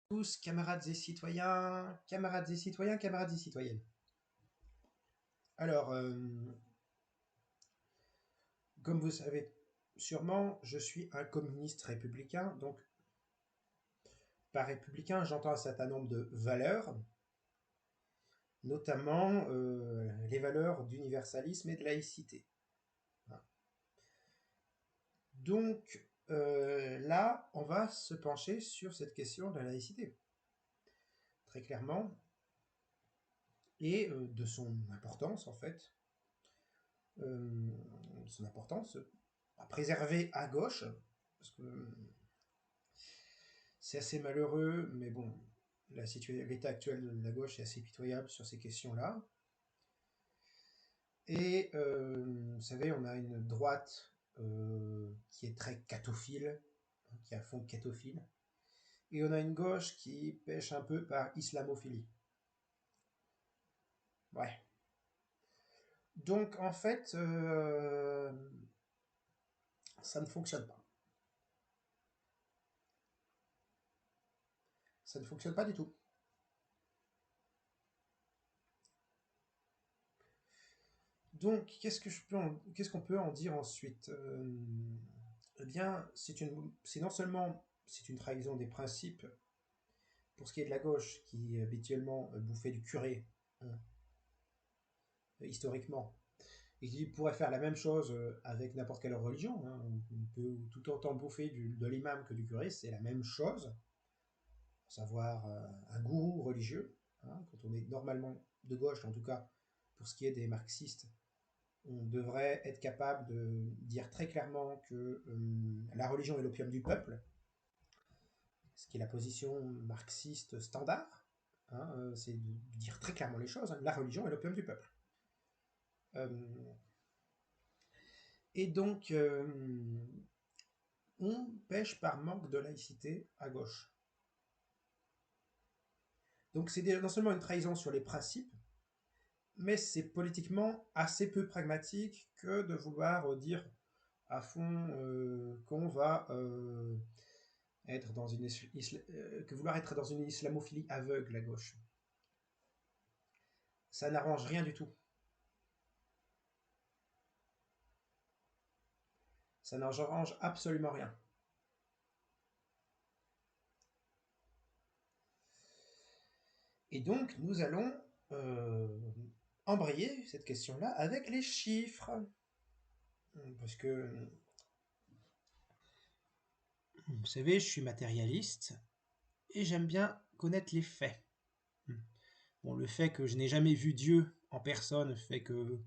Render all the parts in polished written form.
Tous, camarades et citoyens, camarades et citoyens, camarades et citoyennes. Alors, comme vous savez sûrement, je suis un communiste républicain, donc par républicain, j'entends un certain nombre de valeurs, notamment les valeurs d'universalisme et de laïcité. Donc là, on va se pencher sur cette question de la laïcité, très clairement, et de son importance en fait, son importance à préserver à gauche, parce que c'est assez malheureux, mais bon, l'état actuel de la gauche est assez pitoyable sur ces questions-là. Et vous savez, on a une droite qui est très catophile, qui est à fond catophile, et on a une gauche qui pêche un peu par islamophilie. Ouais. Donc en fait, ça ne fonctionne pas. Ça ne fonctionne pas du tout. Donc, qu'est-ce qu'on peut en dire ensuite? Eh bien, c'est non seulement c'est une trahison des principes pour ce qui est de la gauche qui habituellement bouffait du curé, hein, historiquement, et qui pourrait faire la même chose avec n'importe quelle religion, hein. On peut tout autant bouffer de l'imam que du curé, c'est la même chose, à savoir un gourou religieux, hein. Quand on est normalement de gauche, en tout cas pour ce qui est des marxistes, on devrait être capable de dire très clairement que la religion est l'opium du peuple, ce qui est la position marxiste standard, hein, c'est de dire très clairement les choses, hein, la religion est l'opium du peuple. Et donc, on pêche par manque de laïcité à gauche. Donc c'est non seulement une trahison sur les principes, mais c'est politiquement assez peu pragmatique que de vouloir dire à fond qu'on va être dans que vouloir être dans une islamophilie aveugle à gauche. Ça n'arrange rien du tout. Ça n'arrange absolument rien. Et donc, nous allons embrayer cette question-là avec les chiffres. Parce que, vous savez, je suis matérialiste et j'aime bien connaître les faits. Bon, le fait que je n'ai jamais vu Dieu en personne fait que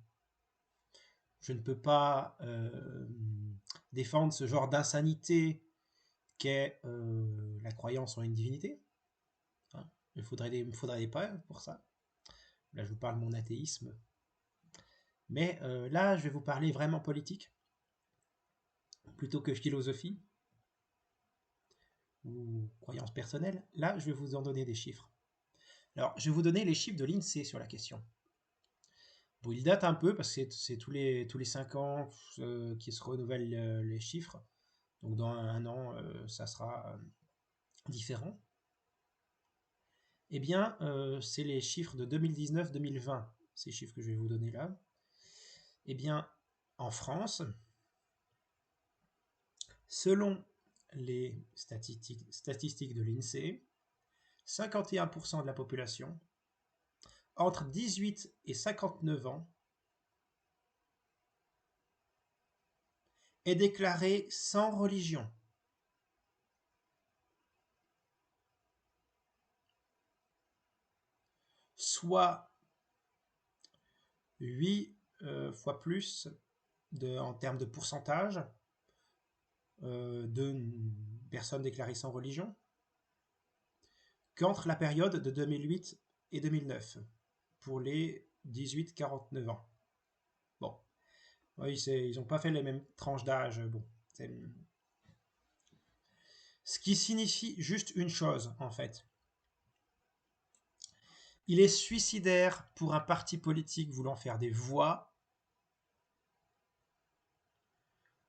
je ne peux pas défendre ce genre d'insanité qu'est la croyance en une divinité. Hein, il me faudrait des preuves pour ça. Là, je vous parle de mon athéisme. Mais là, je vais vous parler vraiment politique, plutôt que philosophie ou croyance personnelle. Là, je vais vous en donner des chiffres. Alors, je vais vous donner les chiffres de l'INSEE sur la question. Bon, il date un peu parce que c'est tous les 5 ans qui se renouvellent les chiffres. Donc dans un an, ça sera différent. Eh bien, c'est les chiffres de 2019-2020, ces chiffres que je vais vous donner là. Eh bien, en France, selon les statistiques de l'INSEE, 51% de la population entre 18 et 59 ans est déclarée sans religion. Soit 8 fois plus en termes de pourcentage de personnes déclarées sans religion qu'entre la période de 2008 et 2009 pour les 18-49 ans. Bon, oui, ils n'ont pas fait les mêmes tranches d'âge. Bon, ce qui signifie juste une chose en fait. Il est suicidaire pour un parti politique voulant faire des voix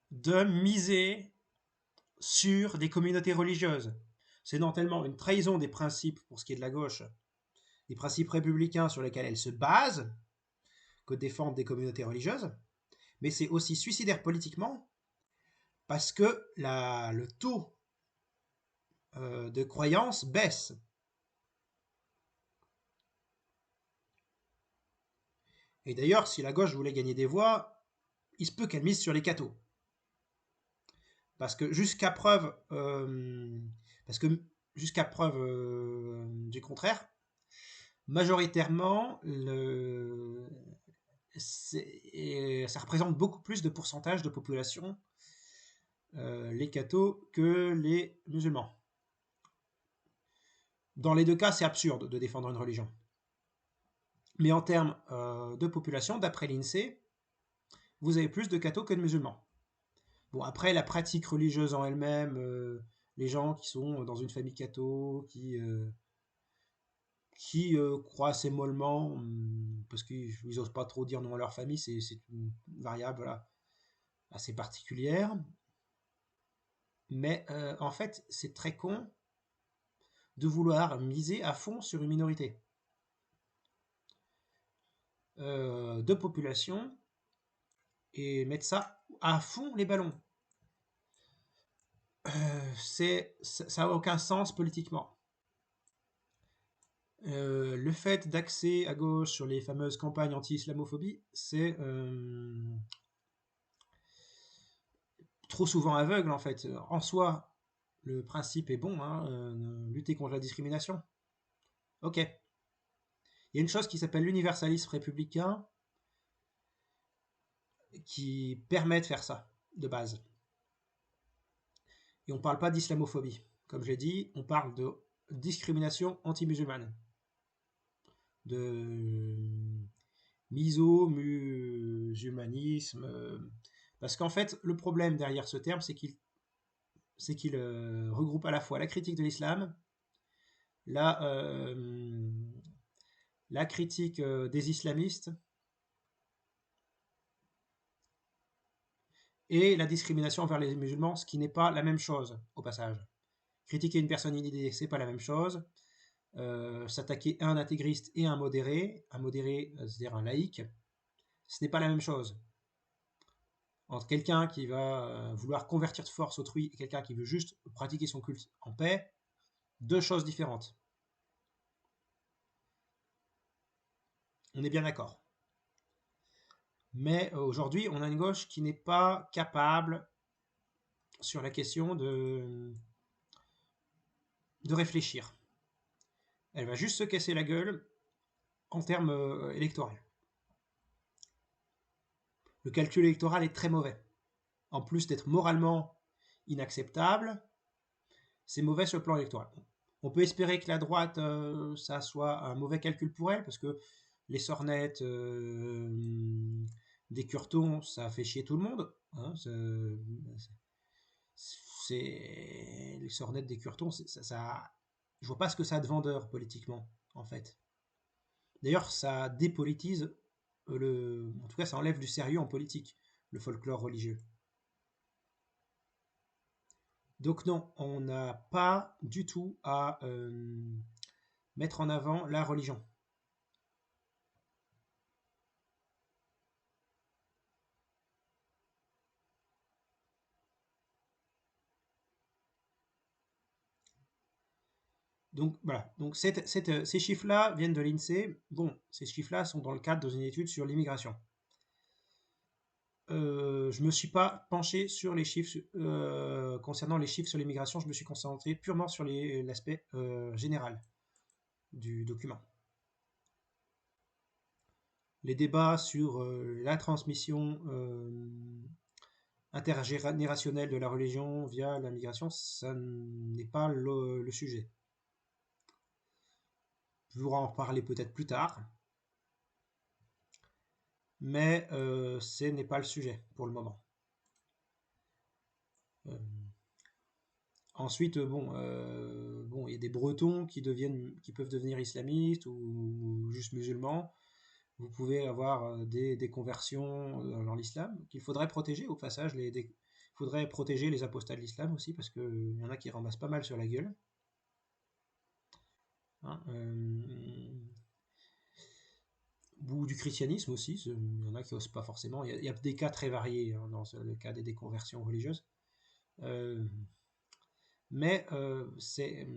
de miser sur des communautés religieuses. C'est non tellement une trahison des principes pour ce qui est de la gauche, des principes républicains sur lesquels elle se base, que défendre des communautés religieuses, mais c'est aussi suicidaire politiquement parce que le taux de croyance baisse. Et d'ailleurs, si la gauche voulait gagner des voix, il se peut qu'elle mise sur les cathos. Parce que jusqu'à preuve, parce que jusqu'à preuve du contraire, majoritairement, ça représente beaucoup plus de pourcentage de population, les cathos, que les musulmans. Dans les deux cas, c'est absurde de défendre une religion. Mais en termes de population, d'après l'INSEE, vous avez plus de cathos que de musulmans. Bon, après, la pratique religieuse en elle-même, les gens qui sont dans une famille catho, qui croient assez mollement, parce qu'ils n'osent pas trop dire non à leur famille, c'est une variable voilà, assez particulière. Mais en fait, c'est très con de vouloir miser à fond sur une minorité de population et mettre ça à fond les ballons. Ça n'a aucun sens politiquement. Le fait d'axer à gauche sur les fameuses campagnes anti-islamophobie, c'est trop souvent aveugle en fait. En soi, le principe est bon, hein, lutter contre la discrimination. Ok. Il y a une chose qui s'appelle l'universalisme républicain qui permet de faire ça, de base. Et on ne parle pas d'islamophobie. Comme j'ai dit, on parle de discrimination anti-musulmane. De miso-musulmanisme. Parce qu'en fait, le problème derrière ce terme, c'est qu'il regroupe à la fois la critique de l'islam, la critique des islamistes et la discrimination envers les musulmans, ce qui n'est pas la même chose, au passage. Critiquer une personne inidée, c'est pas la même chose. S'attaquer à un intégriste et un modéré, c'est-à-dire un laïc, ce n'est pas la même chose. Entre quelqu'un qui va vouloir convertir de force autrui et quelqu'un qui veut juste pratiquer son culte en paix, deux choses différentes. On est bien d'accord. Mais aujourd'hui, on a une gauche qui n'est pas capable sur la question de réfléchir. Elle va juste se casser la gueule en termes électoraux. Le calcul électoral est très mauvais. En plus d'être moralement inacceptable, c'est mauvais sur le plan électoral. On peut espérer que la droite, ça soit un mauvais calcul pour elle, parce que les sornettes des curtons, ça fait chier tout le monde. Hein, les sornettes des curtons, je vois pas ce que ça a de vendeur politiquement, en fait. D'ailleurs, ça dépolitise en tout cas, ça enlève du sérieux en politique, le folklore religieux. Donc non, on n'a pas du tout à mettre en avant la religion. Donc voilà, donc ces chiffres-là viennent de l'INSEE. Bon, ces chiffres-là sont dans le cadre d'une étude sur l'immigration. Je ne me suis pas penché sur les chiffres concernant les chiffres sur l'immigration, je me suis concentré purement sur l'aspect général du document. Les débats sur la transmission intergénérationnelle de la religion via la migration, ça n'est pas le sujet. Je vous en parler peut-être plus tard, mais ce n'est pas le sujet pour le moment. Ensuite, il y a des Bretons qui peuvent devenir islamistes ou juste musulmans. Vous pouvez avoir des conversions dans l'islam qu'il faudrait protéger au passage. Il faudrait protéger les apostats de l'islam aussi parce qu'il y en a qui ramassent pas mal sur la gueule. hein, ou du christianisme aussi, il y en a qui n'osent pas forcément. Il y a des cas très variés hein, dans le cas des déconversions religieuses. Mais c'est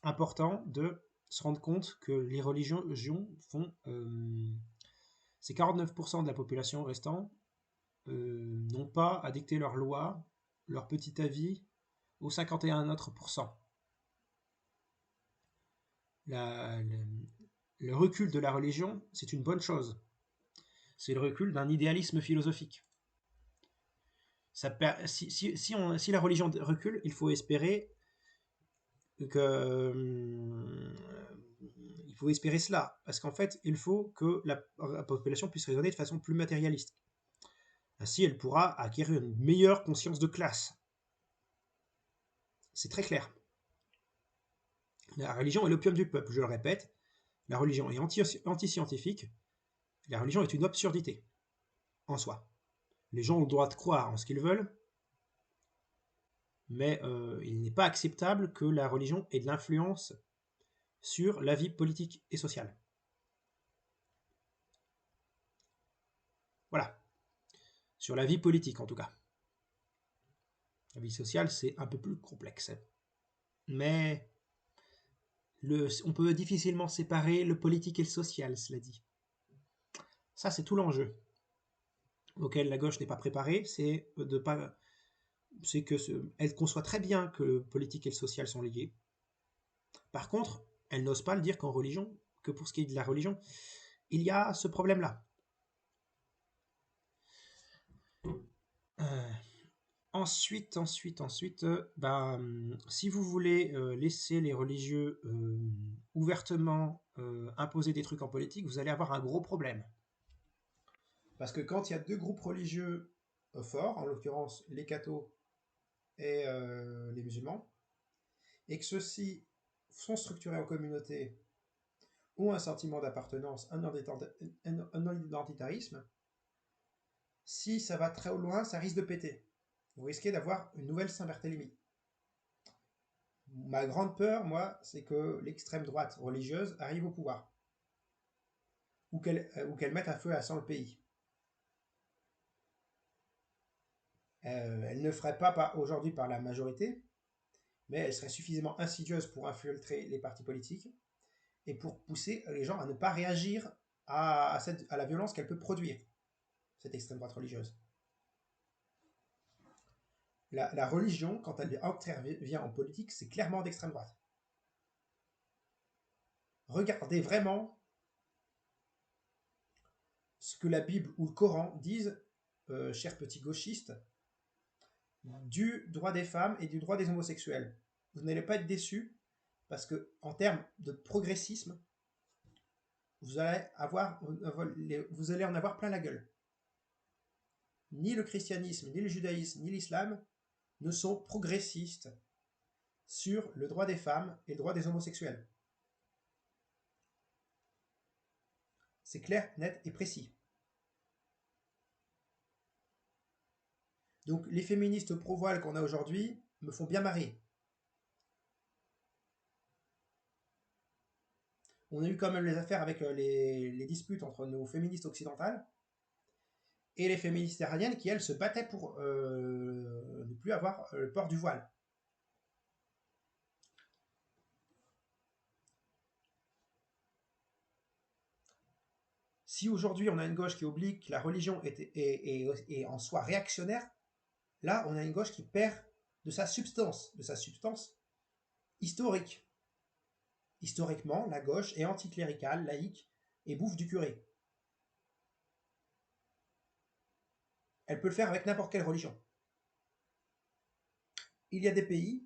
important de se rendre compte que les religions font... ces 49% de la population restant n'ont pas à dicter leurs lois, leur petit avis aux 51 autres pourcents. Le recul de la religion, c'est une bonne chose. C'est le recul d'un idéalisme philosophique. Si la religion recule, il faut espérer il faut espérer cela, parce qu'en fait, il faut que la population puisse raisonner de façon plus matérialiste. Ainsi, elle pourra acquérir une meilleure conscience de classe. C'est très clair. La religion est l'opium du peuple, je le répète. La religion est anti-scientifique. La religion est une absurdité en soi. Les gens ont le droit de croire en ce qu'ils veulent, mais il n'est pas acceptable que la religion ait de l'influence sur la vie politique et sociale. Voilà. Sur la vie politique, en tout cas. La vie sociale, c'est un peu plus complexe. Mais on peut difficilement séparer le politique et le social, cela dit. Ça, c'est tout l'enjeu auquel la gauche n'est pas préparée, c'est elle conçoit très bien que le politique et le social sont liés. Par contre, elle n'ose pas le dire qu'en religion, que pour ce qui est de la religion, il y a ce problème-là. Ensuite, si vous voulez laisser les religieux ouvertement imposer des trucs en politique, vous allez avoir un gros problème. Parce que quand il y a deux groupes religieux forts, en l'occurrence les cathos et les musulmans, et que ceux-ci sont structurés en communauté, ont un sentiment d'appartenance, un identitarisme, si ça va très loin, ça risque de péter. Vous risquez d'avoir une nouvelle Saint-Barthélemy. Ma grande peur, moi, c'est que l'extrême droite religieuse arrive au pouvoir. Ou qu'elle mette à feu à sang le pays. Elle ne ferait pas aujourd'hui par la majorité, mais elle serait suffisamment insidieuse pour infiltrer les partis politiques et pour pousser les gens à ne pas réagir à la violence qu'elle peut produire, cette extrême droite religieuse. La religion, quand elle intervient en politique, c'est clairement d'extrême droite. Regardez vraiment ce que la Bible ou le Coran disent, chers petits gauchistes, du droit des femmes et du droit des homosexuels. Vous n'allez pas être déçus, parce que en termes de progressisme, vous allez en avoir plein la gueule. Ni le christianisme, ni le judaïsme, ni l'islam ne sont progressistes sur le droit des femmes et le droit des homosexuels. C'est clair, net et précis. Donc les féministes pro-voile qu'on a aujourd'hui me font bien marrer. On a eu quand même les affaires avec les disputes entre nos féministes occidentales et les féministes iraniennes qui, elles, se battaient pour ne plus avoir le port du voile. Si aujourd'hui on a une gauche qui oublie que la religion est en soi réactionnaire, là on a une gauche qui perd de sa substance historique. Historiquement, la gauche est anticléricale, laïque et bouffe du curé. Elle peut le faire avec n'importe quelle religion. Il y a des pays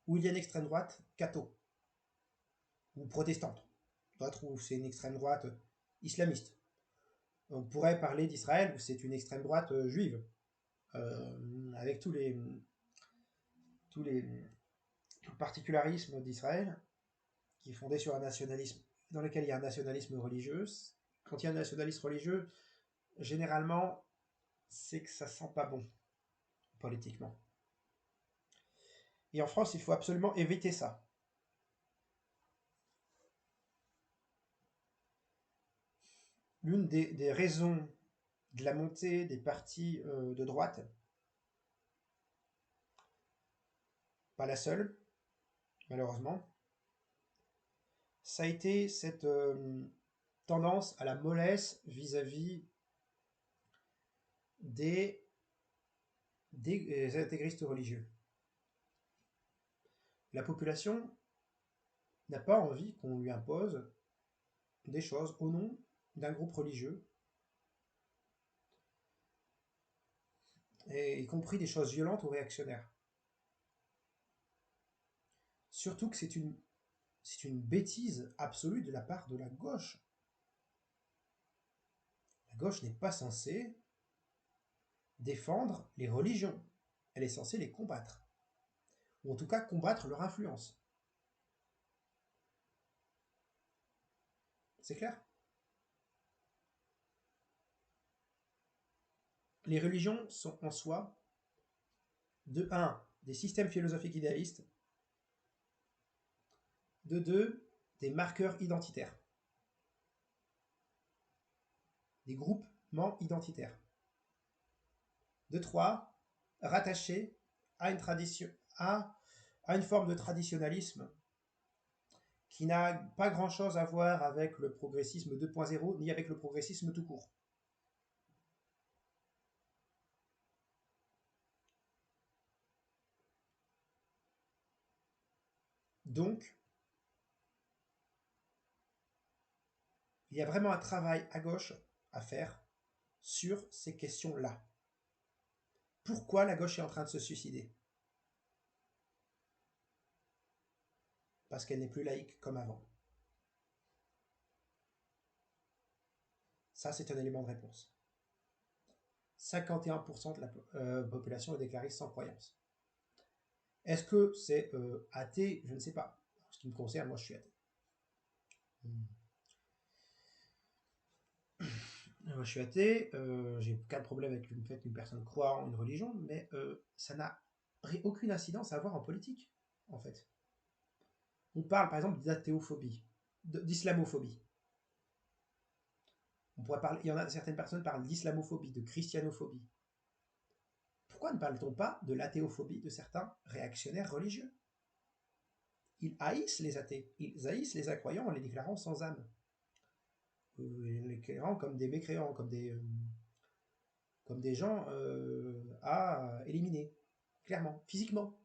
où il y a une extrême droite catho ou protestante, d'autres où c'est une extrême droite islamiste. On pourrait parler d'Israël où c'est une extrême droite juive, avec tout le particularisme d'Israël, qui est fondé sur un nationalisme, dans lequel il y a un nationalisme religieux. Quand il y a un nationalisme religieux, généralement, c'est que ça sent pas bon, politiquement. Et en France, il faut absolument éviter ça. l'une des raisons de la montée des partis de droite, pas la seule, malheureusement, ça a été cette tendance à la mollesse vis-à-vis des intégristes religieux. La population n'a pas envie qu'on lui impose des choses au nom d'un groupe religieux, et y compris des choses violentes ou réactionnaires. Surtout que c'est une bêtise absolue de la part de la gauche. La gauche n'est pas censée défendre les religions. Elle est censée les combattre. Ou en tout cas combattre leur influence. C'est clair? Les religions sont en soi, de 1, des systèmes philosophiques idéalistes, de 2, des marqueurs identitaires, des groupements identitaires, de 3, rattachés à une tradition, à une forme de traditionnalisme qui n'a pas grand-chose à voir avec le progressisme 2.0 ni avec le progressisme tout court. Donc, il y a vraiment un travail à gauche à faire sur ces questions-là. Pourquoi la gauche est en train de se suicider? Parce qu'elle n'est plus laïque comme avant. Ça, c'est un élément de réponse. 51% de la population est déclarée sans croyance. Est-ce que c'est athée? Je ne sais pas. En ce qui me concerne, moi, je suis athée. Moi, je suis athée, j'ai aucun problème avec le fait qu'une personne croit en une religion, mais ça n'a aucune incidence à avoir en politique, en fait. On parle par exemple d'athéophobie, d'islamophobie. On pourrait parler, il y en a certaines personnes parlent d'islamophobie, de christianophobie. Pourquoi ne parle-t-on pas de l'athéophobie de certains réactionnaires religieux? Ils haïssent les athées, ils haïssent les incroyants en les déclarant sans âme, les déclarant comme des mécréants, comme des gens à éliminer, clairement, physiquement.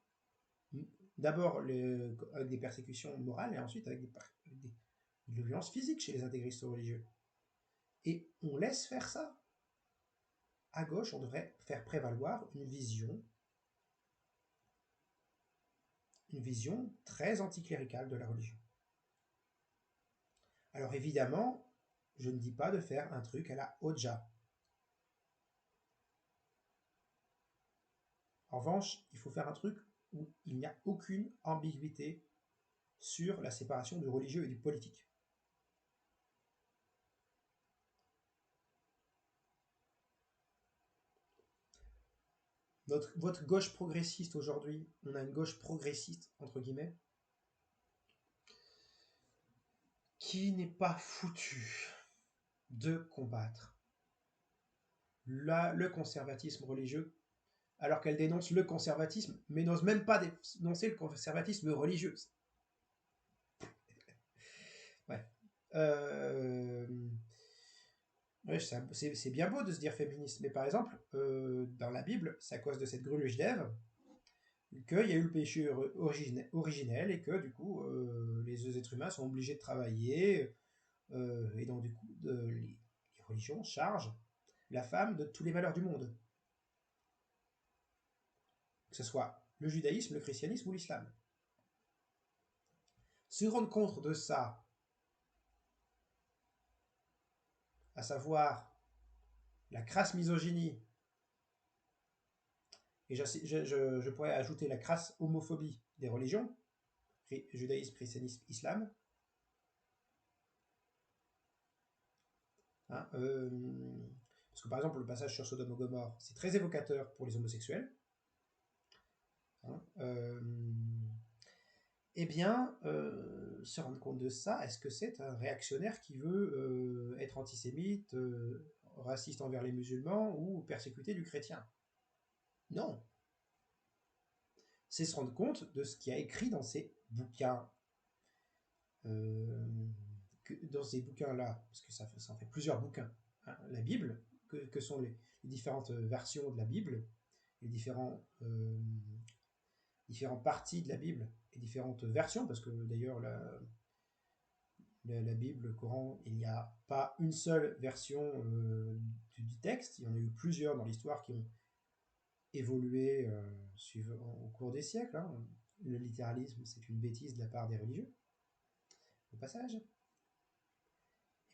D'abord avec des persécutions morales et ensuite avec des violences physiques chez les intégristes religieux. Et on laisse faire ça. À gauche, on devrait faire prévaloir une vision très anticléricale de la religion. Alors évidemment, je ne dis pas de faire un truc à la Hoxha. En revanche, il faut faire un truc où il n'y a aucune ambiguïté sur la séparation du religieux et du politique. Votre gauche progressiste aujourd'hui, on a une gauche progressiste, entre guillemets, qui n'est pas foutue de combattre le conservatisme religieux, alors qu'elle dénonce le conservatisme, mais n'ose même pas dénoncer le conservatisme religieux. Ouais. Ouais, c'est bien beau de se dire féministe, mais par exemple, dans la Bible, c'est à cause de cette greluche d'Ève qu'il y a eu le péché originel et que du coup, les êtres humains sont obligés de travailler, et donc du coup, les religions chargent la femme de tous les malheurs du monde, que ce soit le judaïsme, le christianisme ou l'islam. Se rendre compte de ça, à savoir la crasse misogynie, et je pourrais ajouter la crasse homophobie des religions, judaïsme, christianisme, islam, hein, parce que par exemple le passage sur Sodome et Gomorre, c'est très évocateur pour les homosexuels, hein, eh bien, se rendre compte de ça, est-ce que c'est un réactionnaire qui veut être antisémite, raciste envers les musulmans ou persécuter du chrétien? Non. C'est se rendre compte de ce qu'il y a écrit dans ces bouquins. Dans ces bouquins-là, parce que ça en fait plusieurs bouquins, hein, la Bible, que sont les différentes versions de la Bible, les différentes parties de la Bible, et différentes versions, parce que d'ailleurs la Bible, le Coran, il n'y a pas une seule version du texte, il y en a eu plusieurs dans l'histoire qui ont évolué au cours des siècles. Hein. Le littéralisme, c'est une bêtise de la part des religieux, au passage.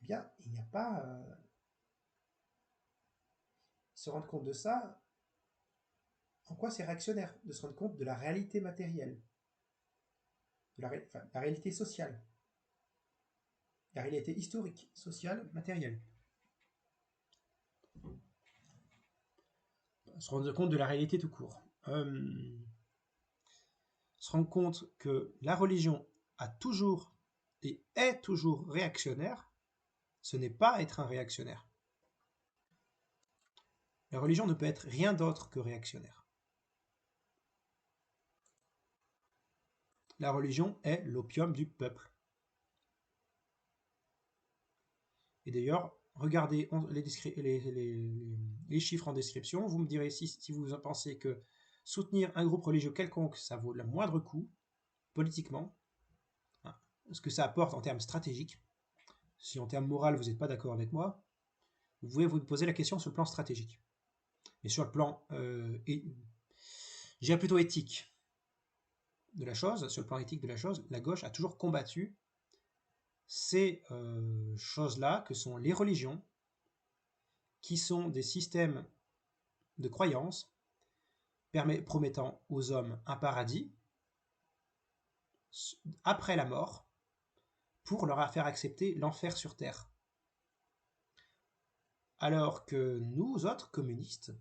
Eh bien, il n'y a pas... se rendre compte de ça, en quoi c'est réactionnaire? De se rendre compte de la réalité matérielle, de la réalité sociale, la réalité historique, sociale, matérielle. Se rendre compte de la réalité tout court. Se rendre compte que la religion a toujours et est toujours réactionnaire, ce n'est pas être un réactionnaire. La religion ne peut être rien d'autre que réactionnaire. La religion est l'opium du peuple. Et d'ailleurs, regardez les chiffres en description, vous me direz si vous pensez que soutenir un groupe religieux quelconque, ça vaut le moindre coût, politiquement, hein, ce que ça apporte en termes stratégiques. Si en termes moral, vous n'êtes pas d'accord avec moi, vous pouvez vous poser la question sur le plan stratégique. Mais sur le plan, je dirais plutôt éthique de la chose, sur le plan éthique de la chose, la gauche a toujours combattu ces choses-là que sont les religions, qui sont des systèmes de croyances promettant aux hommes un paradis après la mort pour leur faire accepter l'enfer sur terre. Alors que nous autres communistes,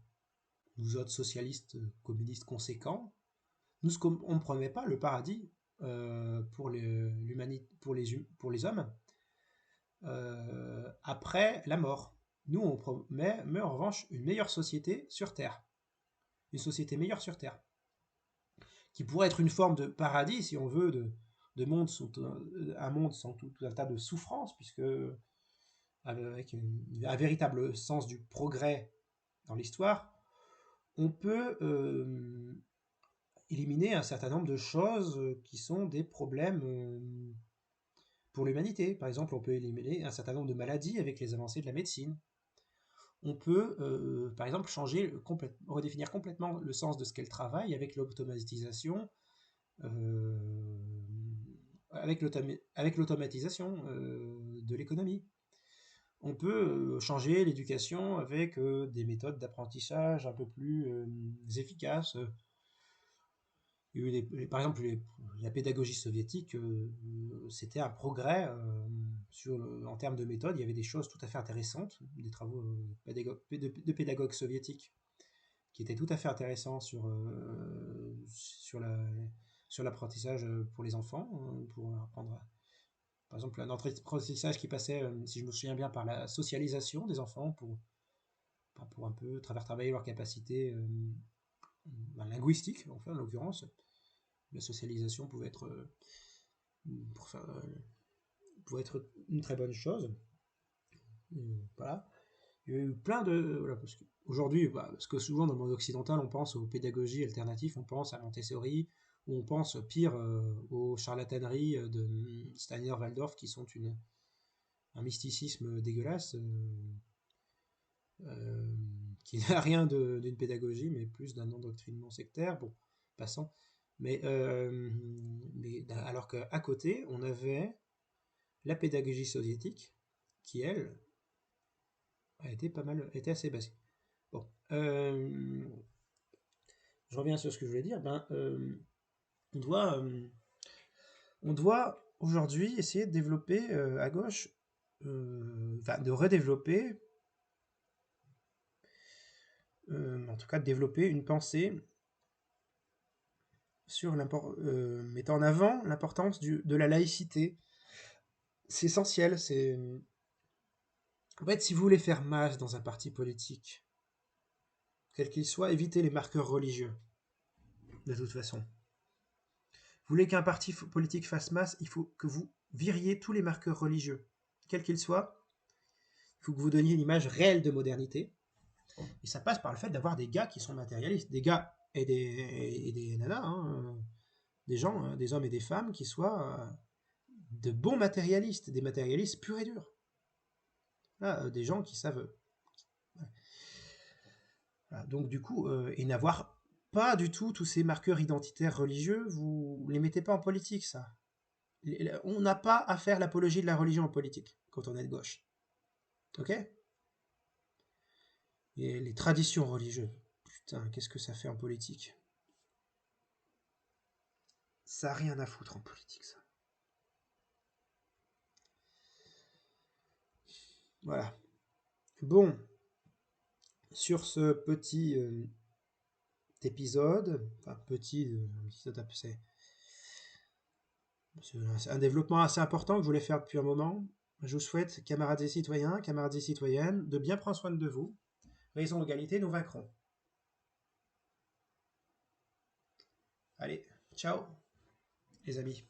nous autres socialistes communistes conséquents, on ne promet pas le paradis pour les hommes après la mort. Nous, on promet, mais en revanche, une meilleure société sur Terre. Une société meilleure sur Terre. Qui pourrait être une forme de paradis, si on veut, de monde un monde sans tout un tas de souffrances, puisque avec un véritable sens du progrès dans l'histoire, on peut éliminer un certain nombre de choses qui sont des problèmes pour l'humanité. Par exemple, on peut éliminer un certain nombre de maladies avec les avancées de la médecine. On peut, par exemple, redéfinir complètement le sens de ce qu'est le travail avec l'automatisation, avec l'automatisation de l'économie. On peut changer l'éducation avec des méthodes d'apprentissage un peu plus efficaces. Par exemple, la pédagogie soviétique, c'était un progrès en termes de méthode. Il y avait des choses tout à fait intéressantes, des travaux de pédagogues soviétiques qui étaient tout à fait intéressants sur l'apprentissage pour les enfants, pour apprendre, par exemple, un apprentissage qui passait, si je me souviens bien, par la socialisation des enfants pour un peu travailler leur capacité linguistique, enfin, en l'occurrence. La socialisation pouvait être une très bonne chose. Voilà. Il y a eu plein de... Voilà, aujourd'hui, parce que souvent dans le monde occidental, on pense aux pédagogies alternatives, on pense à Montessori, ou on pense pire aux charlataneries de Steiner-Waldorf, qui sont un mysticisme dégueulasse, qui n'a rien d'une pédagogie, mais plus d'un endoctrinement sectaire. Bon, passons. Mais alors qu'à côté, on avait la pédagogie soviétique, qui elle était assez basique. Bon, je reviens sur ce que je voulais dire. On doit aujourd'hui essayer de développer à gauche, de redévelopper, en tout cas de développer une pensée mettant en avant l'importance de la laïcité. C'est essentiel. En fait, si vous voulez faire masse dans un parti politique, quel qu'il soit, évitez les marqueurs religieux, de toute façon. Vous voulez qu'un parti politique fasse masse, il faut que vous viriez tous les marqueurs religieux, quels qu'ils soient. Il faut que vous donniez une image réelle de modernité. Et ça passe par le fait d'avoir des gars qui sont matérialistes, des gars et des nanas, hein, des gens, hein, des hommes et des femmes qui soient de bons matérialistes, des matérialistes purs et durs. Là, des gens qui savent. Voilà. Donc du coup, et n'avoir pas du tout tous ces marqueurs identitaires religieux, vous les mettez pas en politique, ça. On n'a pas à faire l'apologie de la religion en politique quand on est de gauche. Ok? Et les traditions religieuses. Putain, qu'est-ce que ça fait en politique? Ça n'a rien à foutre en politique, ça. Voilà. Bon, sur ce petit épisode, enfin petit, c'est un développement assez important que je voulais faire depuis un moment. Je vous souhaite, camarades et citoyens, camarades et citoyennes, de bien prendre soin de vous. Raison d'égalité, nous vaincrons. Allez, ciao, les amis.